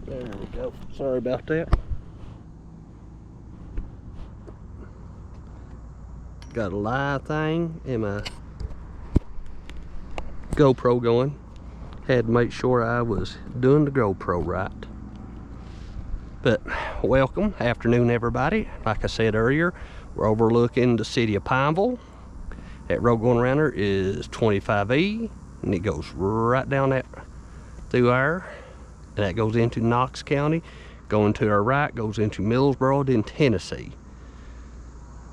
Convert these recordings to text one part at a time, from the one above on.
There we go. Sorry about that. Got a live thing and my GoPro going. Had to make sure I was doing the GoPro right. But welcome, afternoon everybody. Like I said earlier, we're overlooking the city of Pineville. That road going around there is 25E, and it goes right down that through there. And that goes into Knox County. Going to our right goes into Millsboro, in Tennessee.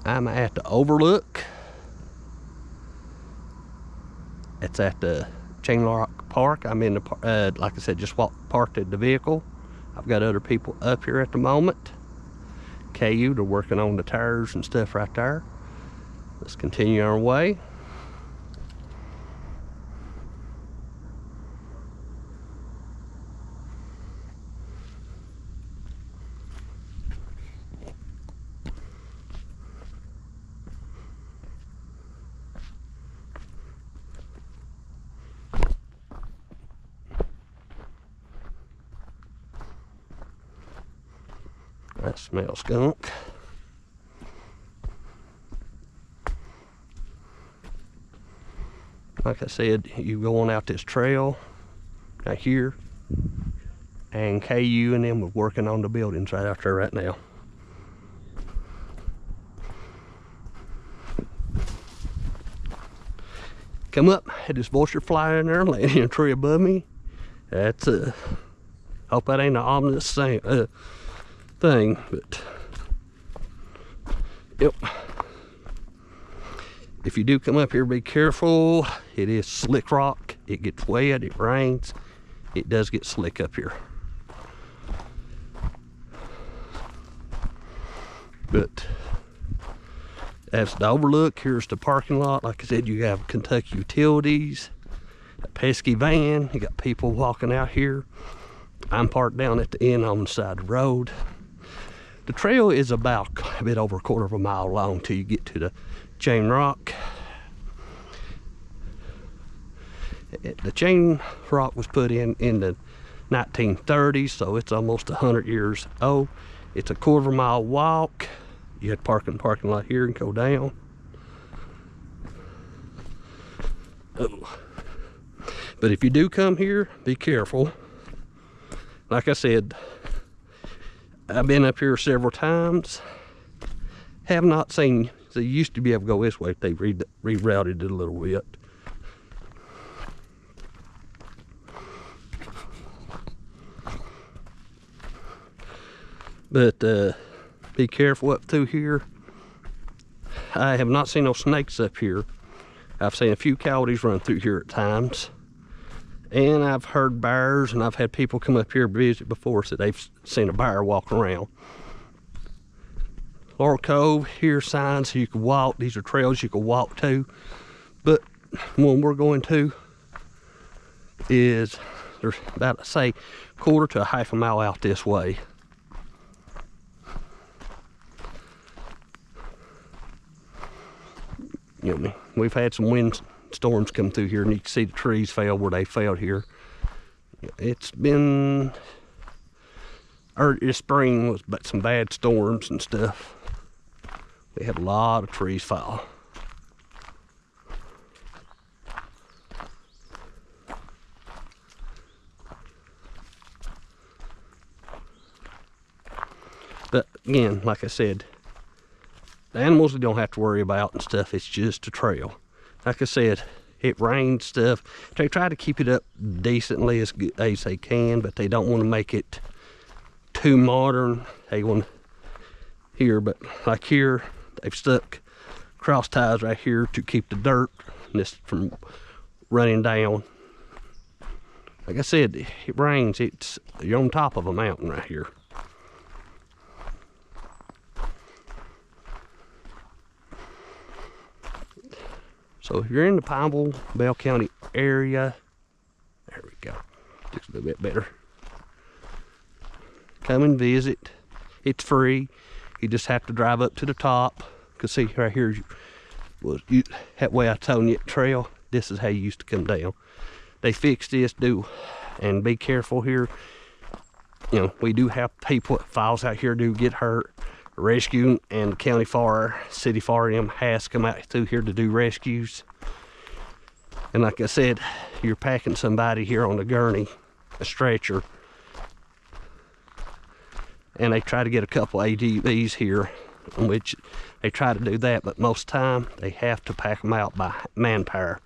I'm at the overlook. It's at the Chain Rock Park. I'm in the, like I said, just parked at the vehicle. I've got other people up here at the moment. KU, they're working on the tires and stuff right there. Let's continue our way. That smells skunk. Like I said, you going out this trail right here, and KU and them are working on the buildings right out there right now. Come up, had this vulture fly in there, landing in a tree above me. That's hope that ain't an ominous thing, but yep. If you do come up here, be careful. It is slick rock. It gets wet, it rains. It does get slick up here. But that's the overlook. Here's the parking lot. Like I said, you have Kentucky Utilities, a pesky van. You got people walking out here. I'm parked down at the end on the side of the road. The trail is about a bit over a quarter of a mile long till you get to the Chain Rock. The Chain Rock was put in the 1930s, so it's almost 100 years old. It's a quarter-mile walk. You had to park in the parking lot here and go down. Oh. But if you do come here, be careful. Like I said, I've been up here several times. Have not seen. So you used to be able to go this way if they rerouted it a little bit. But be careful up through here. I have not seen no snakes up here. I've seen a few coyotes run through here at times. And I've heard bears, and I've had people come up here visit before, so they've seen a bear walking around. Laurel Cove, here signs you can walk. These are trails you can walk to. But one we're going to is, there's about, say, quarter to a half a mile out this way. You know, we've had some wind storms come through here, and you can see the trees fell where they fell here. It's been, this spring was some bad storms and stuff. We had a lot of trees fall. But again, like I said, the animals we don't have to worry about and stuff. It's just a trail. Like I said, it rains stuff. They try to keep it up decently as good as they can, but they don't want to make it too modern. They want here, but like here, they've stuck cross ties right here to keep the dirt from running down. Like I said, it rains. You're on top of a mountain right here. So if you're in the Pineville, Bell County area, there we go, looks a little bit better. Come and visit. It's free. You just have to drive up to the top. Cause see right here, that way I told you the trail, this is how you used to come down. They fixed this, and be careful here. you know, we do have people that files out here do get hurt. Rescue and the county fire, city fire, them has come out through here to do rescues. And like I said, you're packing somebody here on a gurney, a stretcher, and they try to get a couple ATVs here, in which they try to do that, but most time they have to pack them out by manpower.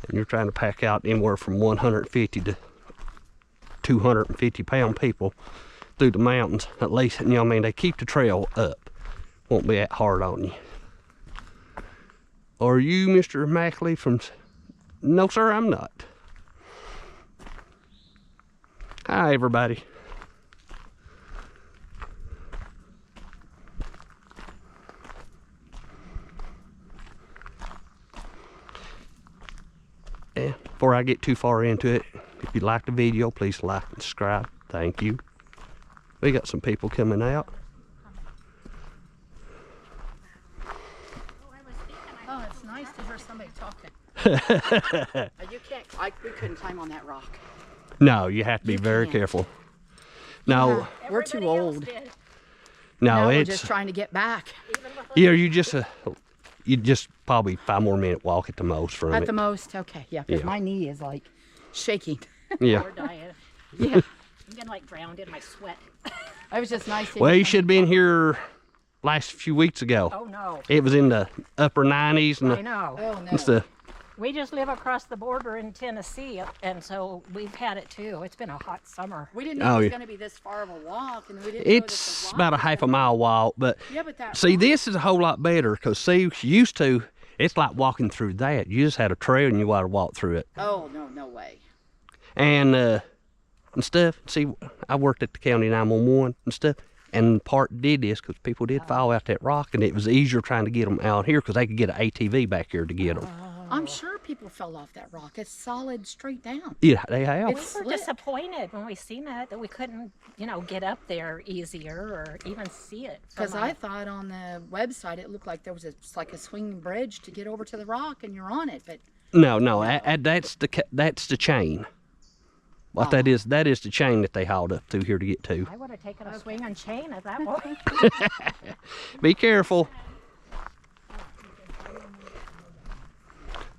And you're trying to pack out anywhere from 150 to 250 pound people through the mountains. At least, you know, I mean, they keep the trail up. Won't be that hard on you. Are you Mr. Mackley from... No, sir, I'm not. Hi, everybody. And before I get too far into it, if you like the video, please like and subscribe. Thank you. We got some people coming out. Oh, it's nice to hear somebody talking. You can't, we couldn't climb on that rock. No, you have to be very can't. careful. No, We're too old. no, Now we're it's just trying to get back. yeah. You just probably 5 more minute walk at the most from At it. the most, okay, yeah, because Yeah. my knee is like shaking. Yeah. We're dying. Yeah, I'm getting like drowned in my sweat. it was just nice. Well, you should have been here last few weeks ago. Oh no. It was in the upper 90s and I know. Oh and no. stuff. We just live across the border in Tennessee, and so we've had it too. It's been a hot summer. We didn't know Oh, it was yeah. going to be this far of a walk, and we didn't. know that the It's rock about a was half a gonna- mile walk, but Yeah, but that. see, rock- this is a whole lot better because see, used to, it's like walking through that. You just had a trail and you had to walk through it. Oh no, no way. And stuff. See, I worked at the county 911 and stuff, and part did this because people did fall out that rock, and it was easier trying to get them out here because they could get an ATV back here to get them. I'm sure people fell off that rock. It's solid straight down. Yeah, they have. We It's were slick. disappointed when we seen it that we couldn't, you know, get up there easier or even see it. from Because our- I thought on the website it looked like there was like a swinging bridge to get over to the rock, and you're on it. But No, that's the chain. What that is the chain that they hauled up through here to get to. I would have taken a swing and chain at that point. Be careful.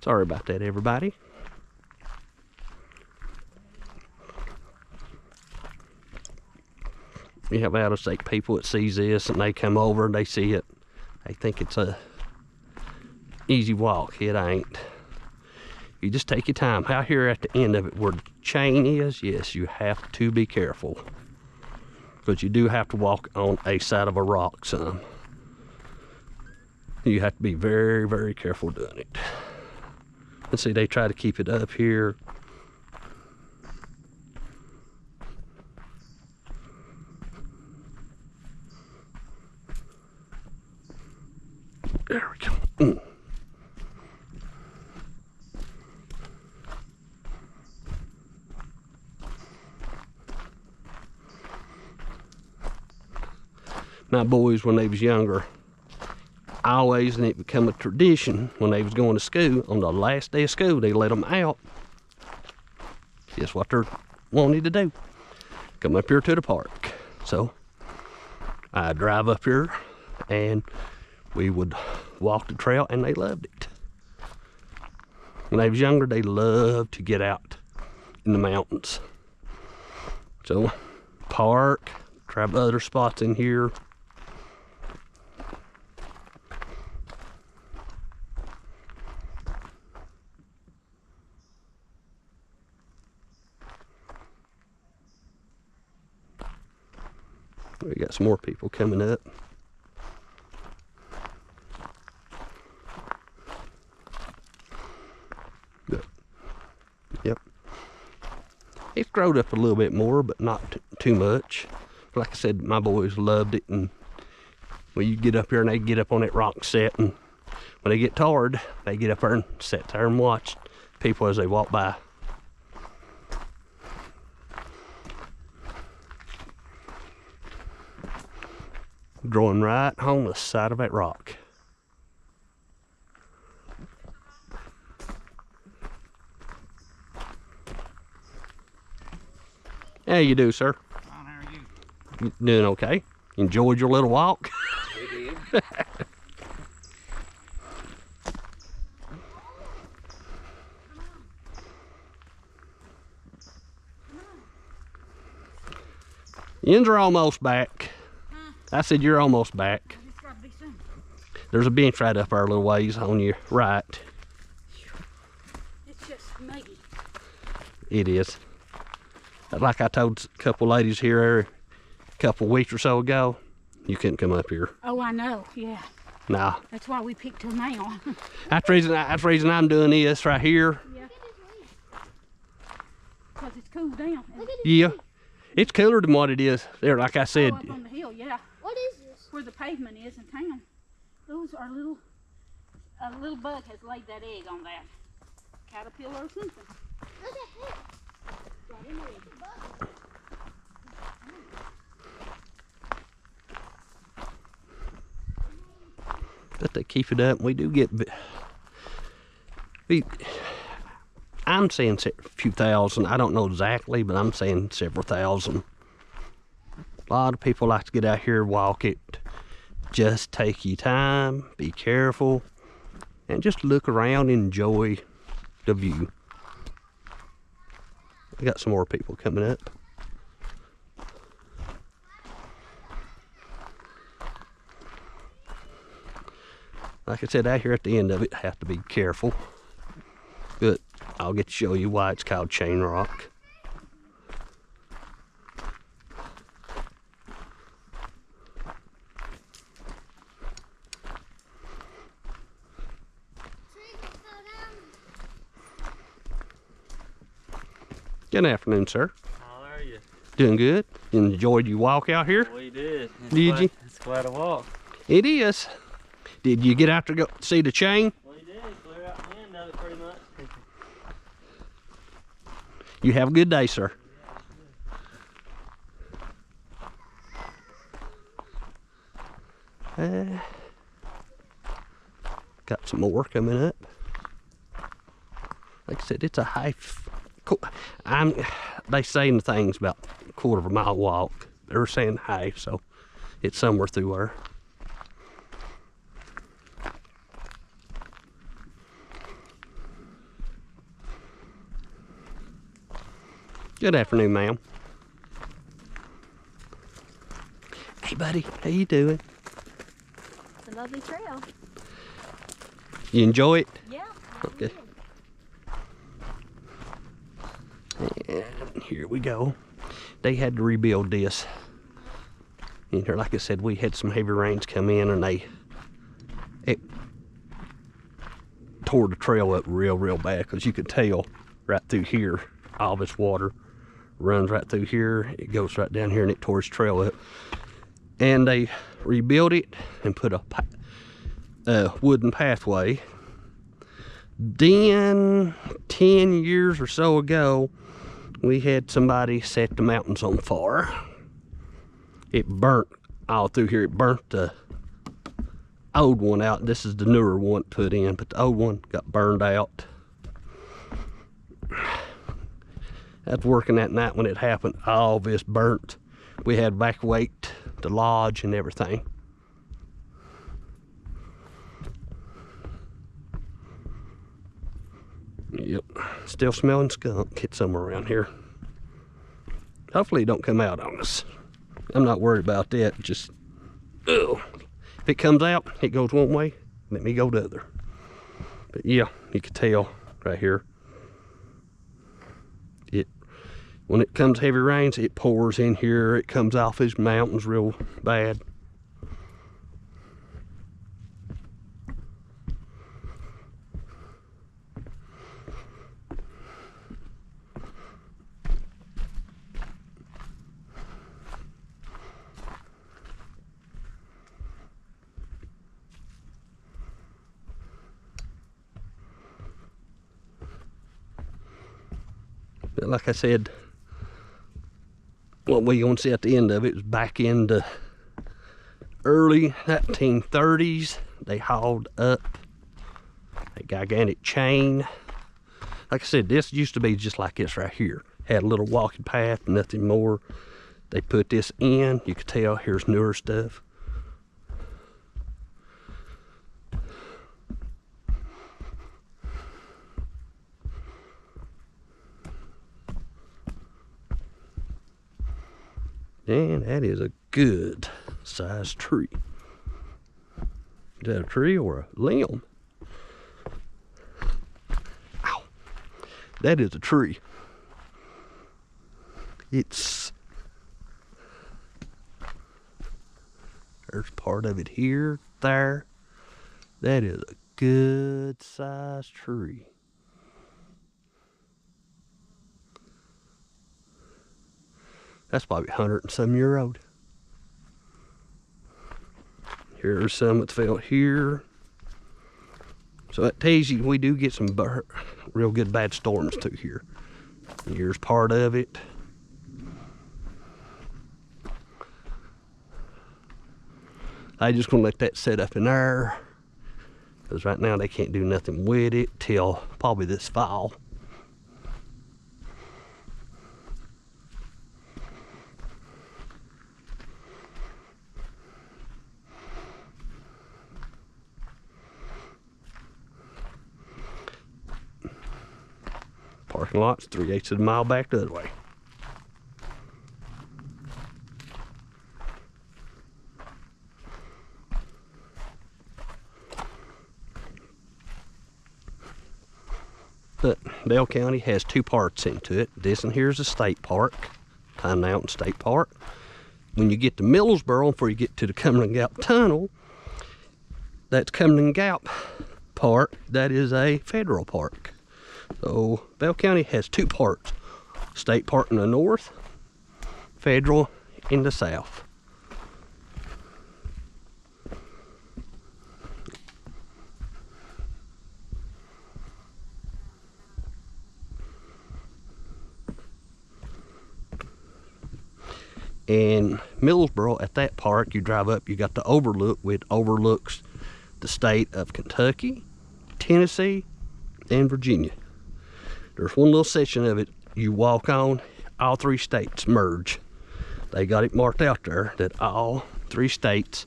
Sorry about that, everybody. We have out-of-state people that sees this and they come over and they see it. They think it's a easy walk. It ain't. You just take your time. Out here at the end of it where the chain is, yes, you have to be careful. Because you do have to walk on a side of a rock some. You have to be very, very careful doing it. And see, they try to keep it up here. There we go. My boys, when they was younger, always, and it become a tradition when they was going to school, on the last day of school, they let them out. Guess what they're wanting to do? Come up here to the park. So I drive up here and we would walk the trail, and they loved it. When they was younger, they loved to get out in the mountains. So park, try other spots in here. We got some more people coming up. But, yep. It's grown up a little bit more, but not too much. Like I said, my boys loved it, and when you get up here and they get up on that rock set, and when they get tired, they get up there and sit there and watch people as they walk by. Growing right on the side of that rock. How you do, sir? Fine, You doing okay? Enjoyed your little walk? We did. Yins are almost back. I said you're almost back. It's gotta be soon. There's a bench right up our little ways on your right. It's just muggy. It is. Like I told a couple ladies here a couple weeks or so ago, you couldn't come up here. Oh, I know. Yeah. Nah. That's why we picked her now. That's the reason I'm doing this right here. Yeah. Because it's cooled down. Yeah. It's cooler than what it is there, like I said. Oh, up on the hill, yeah. What is this? Where the pavement is in town. Those are a little bug has laid that egg on that. Caterpillar or something. What the heck? I didn't know it was a bug. But they keep it up. We do get, I'm saying a few thousand. I don't know exactly, but I'm saying several thousand. A lot of people like to get out here, walk it. Just take your time, be careful, and just look around, enjoy the view. We got some more people coming up. Like I said, out here at the end of it, have to be careful. But I'll get to show you why it's called Chain Rock. Good afternoon, sir. How are you? Doing good? Enjoyed your walk out here? We did. Did you? It's quite a walk. It is. Did you get out to go see the chain? We did. Clear out the end of it pretty much. You have a good day, sir. Got some more coming up. Like I said, it's a high. They saying things about a quarter of a mile walk. They're saying high, so it's somewhere through there. Good afternoon, ma'am. Hey, buddy, how you doing? It's a lovely trail. You enjoy it? Yeah. Okay. And here we go. They had to rebuild this. And here, like I said, we had some heavy rains come in, and it tore the trail up real bad, because you could tell right through here all this water runs right through here. It goes right down here, and it tore its trail up. And they rebuilt it and put a wooden pathway. Then 10 years or so ago, we had somebody set the mountains on fire. It burnt all through here. It burnt the old one out. This is the newer one put in, but the old one got burned out. That's working that night when it happened. All this burnt. We had to evacuate the lodge and everything. Yep, still smelling skunk. It's somewhere around here. Hopefully it don't come out on us. I'm not worried about that. Just, ugh. If it comes out, it goes one way. Let me go the other. But yeah, you can tell right here. When it comes heavy rains, it pours in here. It comes off these mountains real bad. But like I said, what we're going to see at the end of it was back in the early 1930s. They hauled up a gigantic chain. Like I said, this used to be just like this right here. Had a little walking path, nothing more. They put this in. You can tell here's newer stuff. And that is a good sized tree. Is that a tree or a limb? Ow. That is a tree. There's part of it here, there. That is a good sized tree. That's probably 100 and some year old. Here's some that fell here. So that tells you we do get some real good bad storms too here. Here's part of it. I just gonna let that set up in there, because right now they can't do nothing with it till probably this fall. Parking lot's 3/8 of a mile back the other way. But Bell County has two parts into it. This one here is a state park, Pine Mountain State Park. When you get to Millersboro, before you get to the Cumberland Gap Tunnel, that's Cumberland Gap Park. That is a federal park. So Bell County has two parts. State park in the north, federal in the south. In Millersboro, at that park, you drive up, you got the overlook, which overlooks the state of Kentucky, Tennessee, and Virginia. There's one little section of it you walk on, all three states merge. They got it marked out there that all three states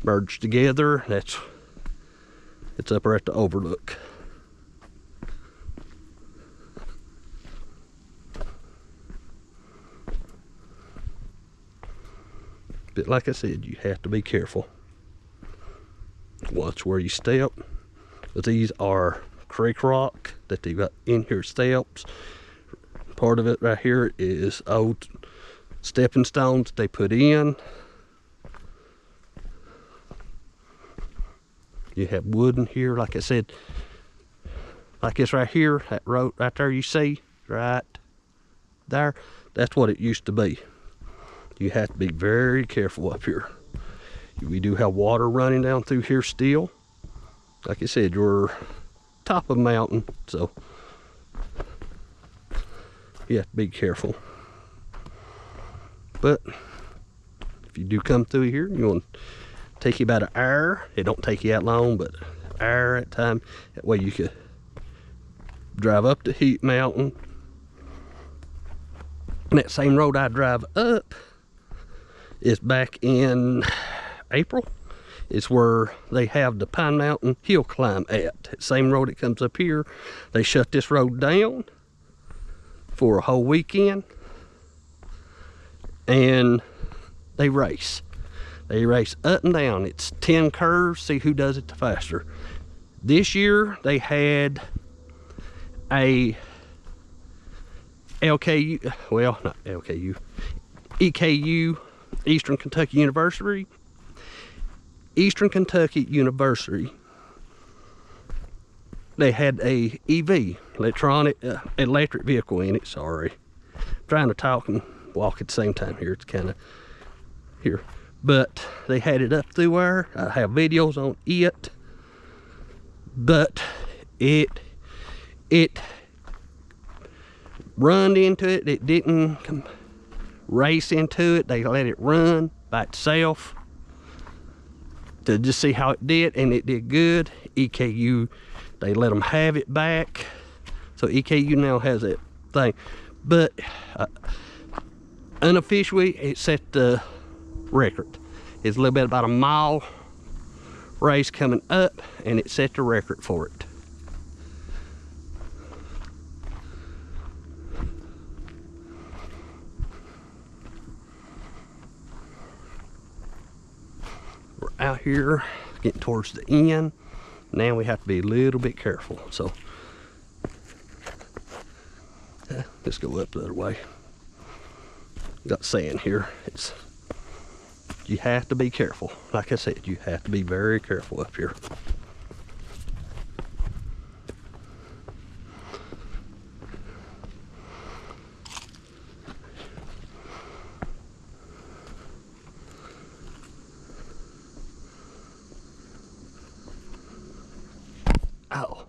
merge together. It's up there at the overlook. But like I said, you have to be careful. Watch where you step. But these are creek rock that they got in here, steps. Part of it right here is old stepping stones they put in. You have wood in here, like I said, like this right here, that road right there you see, right there, that's what it used to be. You have to be very careful up here. We do have water running down through here still. Like I said, you're top of a mountain, so you have to be careful. But if you do come through here, you want to take you about an hour. It don't take you that long, but an hour at a time. That way you could drive up the Heat Mountain. And that same road I drive up is back in April. It's where they have the Pine Mountain Hill Climb at. That same road that comes up here. They shut this road down for a whole weekend. And they race. They race up and down. It's 10 curves, see who does it the faster. This year they had a LKU, well, not LKU, EKU, Eastern Kentucky University. Eastern Kentucky University, they had a EV, electric vehicle in it, sorry. I'm trying to talk and walk at the same time here, it's kind of here. But they had it up through there. I have videos on it. But it run into it. It didn't race into it. They let it run by itself to just see how it did, and it did good. EKU, they let them have it back. So EKU now has that thing. But unofficially, it set the record. It's a little bit about a mile race coming up, and it set the record for it. We're out here getting towards the end. Now we have to be a little bit careful. So let's go up the other way. Got sand here. You have to be careful. Like I said, you have to be very careful up here. Oh.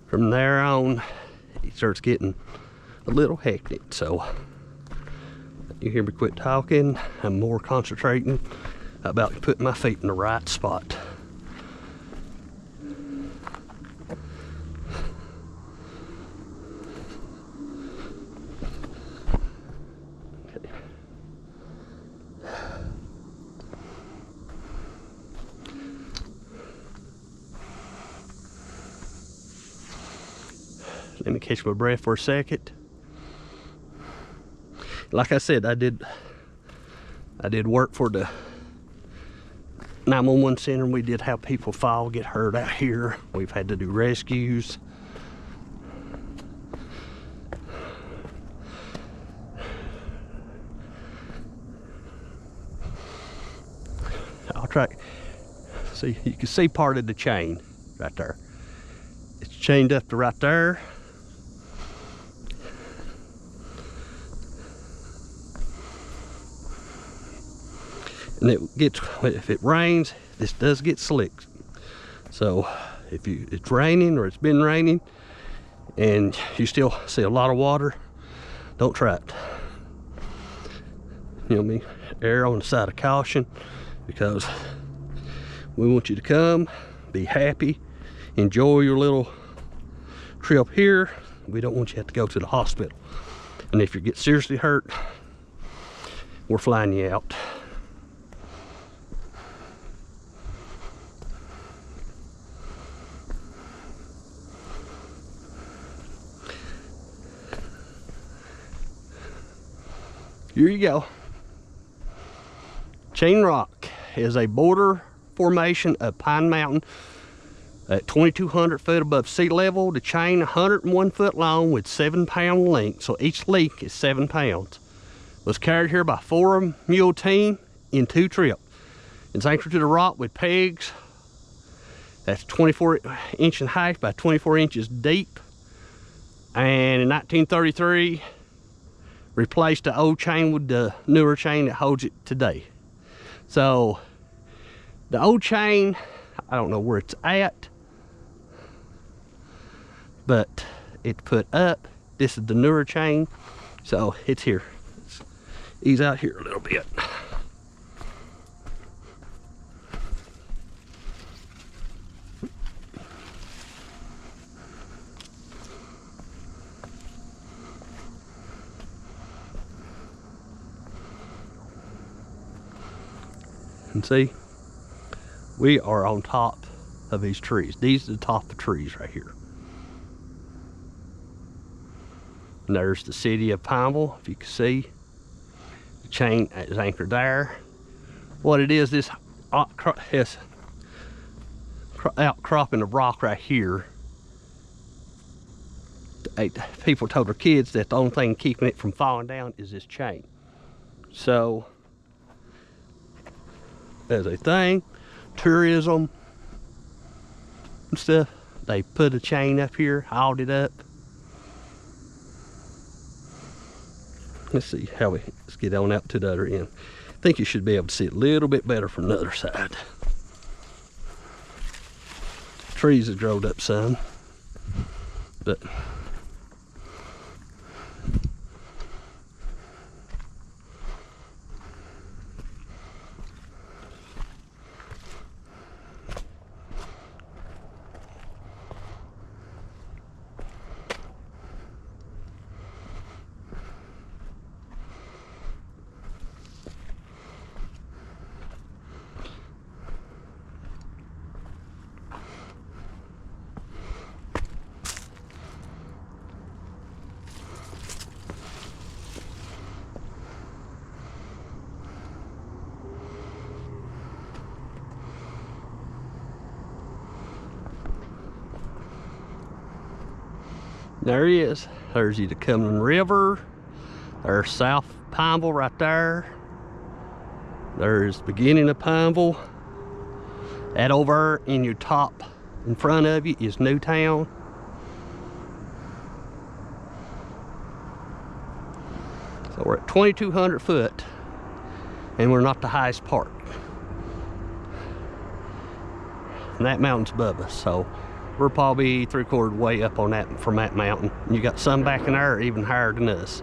From there on, it starts getting a little hectic. So you hear me quit talking, I'm more concentrating about putting my feet in the right spot. Let me catch my breath for a second. Like I said, I did work for the 911 center. We did have people fall, get hurt out here. We've had to do rescues. I'll try. See, you can see part of the chain right there. It's chained up to right there. And it gets, if it rains, this does get slick. So if it's raining or it's been raining and you still see a lot of water, don't try it. You know what I mean? Err on the side of caution, because we want you to come, be happy, enjoy your little trip here. We don't want you to have to go to the hospital. And if you get seriously hurt, we're flying you out. Here you go. Chain Rock is a border formation of Pine Mountain at 2,200 foot above sea level. The chain 101 foot long with 7-pound length, so each link is 7 pounds. Was carried here by 4 mule team in 2 trips. It's anchored to the rock with pegs that's 24 inch in height by 24 inches deep. And in 1933, replaced the old chain with the newer chain that holds it today. So the old chain, I don't know where it's at, but it's put up. This is the newer chain, so it's here. Let's ease out here a little bit. And see, we are on top of these trees. These are the top of trees right here. And there's the city of Pineville. If you can see, the chain is anchored there. What it is, this outcropping of rock right here, people told their kids that the only thing keeping it from falling down is this chain. So as a thing, tourism and stuff, they put a chain up here, hauled it up. Let's see how let's get on out to the other end. I think you should be able to see it a little bit better from the other side. Trees have grown up some, but There he is. There's the Cumberland River. There's South Pineville right there. There's the beginning of Pineville. That over in your top in front of you is Newtown. So we're at 2,200 foot and we're not the highest part. And that mountain's above us, so we're probably 3/4 way up on that from that mountain. And you got some back in there even higher than us.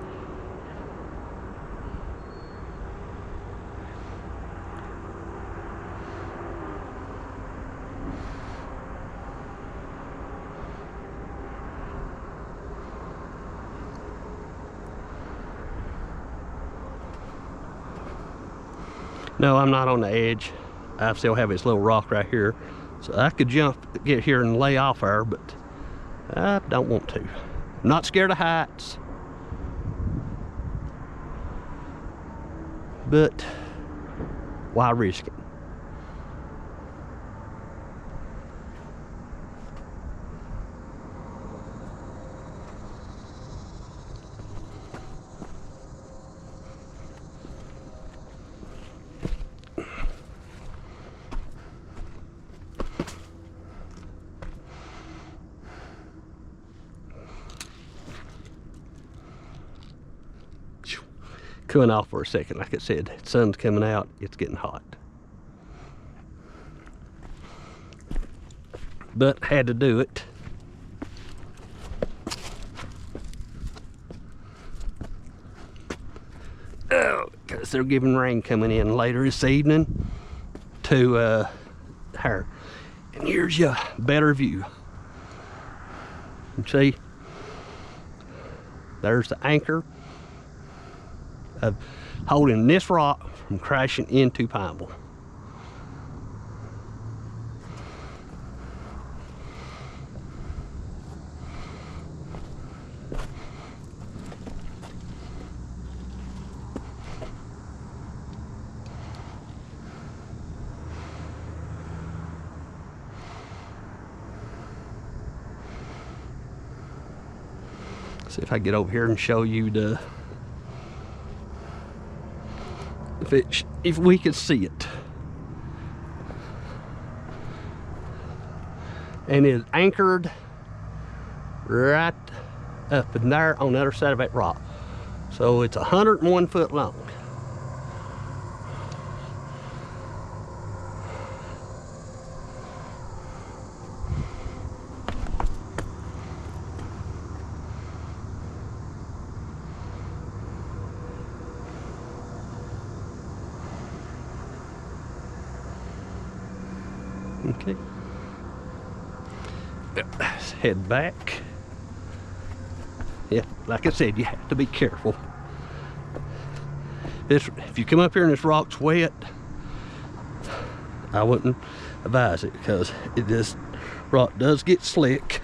No, I'm not on the edge. I still have this little rock right here. So I could jump, get here and lay off there, but I don't want to. I'm not scared of heights. But why risk it? Cooling off for a second. Like I said, the sun's coming out, it's getting hot. But had to do it. Oh, because they're giving rain coming in later this evening to her. And here's your better view. You see, there's the anchor of holding this rock from crashing into Pineville. See if I get over here and show you the if we could see it. And it's anchored right up in there on the other side of that rock. So it's 101 foot long. Okay. Let's head back. Yeah, like I said, you have to be careful. If you come up here and this rock's wet, I wouldn't advise it because this rock does get slick.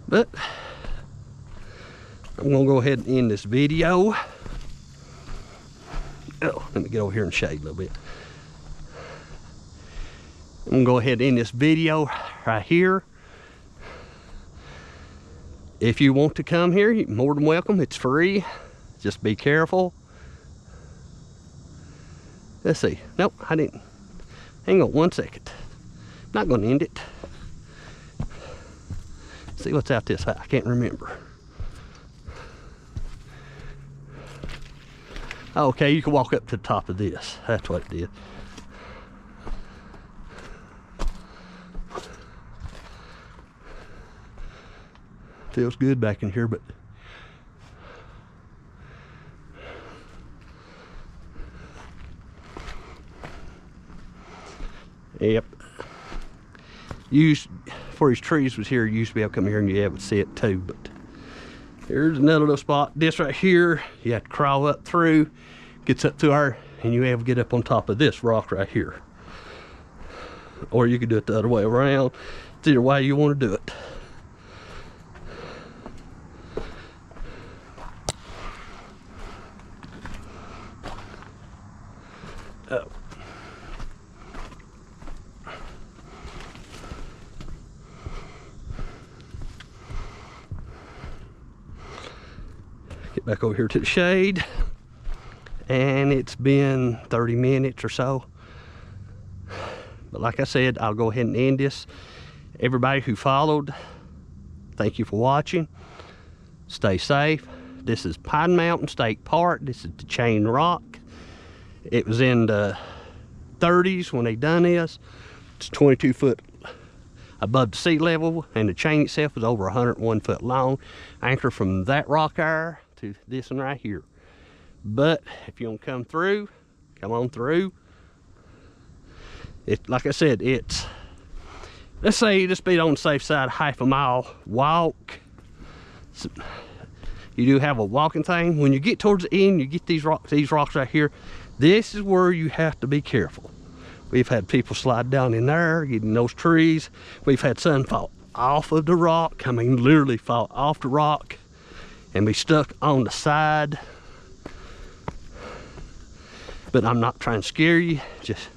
But I'm gonna go ahead and end this video. Oh, let me get over here and shade a little bit. I'm gonna go ahead and end this video right here. If you want to come here, you're more than welcome. It's free. Just be careful. Let's see. Nope, I didn't. Hang on 1 second. Not gonna end it. See what's out this high. I can't remember. Okay, you can walk up to the top of this. That's what it did. Feels good back in here, but yep. Used for his trees was here, you used to be able to come here and you able to see it too, but Here's another little spot. This right here, you have to crawl up through, gets up to our, and you have to get up on top of this rock right here. Or you could do it the other way around. It's either way you want to do it. Oh. Get back over here to the shade. And it's been 30 minutes or so. But like I said, I'll go ahead and end this. Everybody who followed, thank you for watching. Stay safe. This is Pine Mountain State Park. This is the Chain Rock. It was in the 30s when they done this. It's 22 foot above the sea level, and the chain itself is over 101 foot long. Anchor from that rock there to this one right here. But if you want to come through, come on through. It, like I said, it's, let's say just be on the safe side, half a mile walk. You do have a walking thing. When you get towards the end, you get these rocks right here. This is where you have to be careful. We've had people slide down in there, getting those trees. We've had some fall off of the rock. I mean, literally fall off the rock and be stuck on the side. But I'm not trying to scare you. Just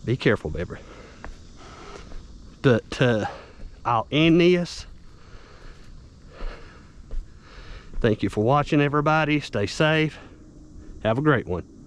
be careful, baby. But I'll end this. Thank you for watching, everybody. Stay safe. Have a great one.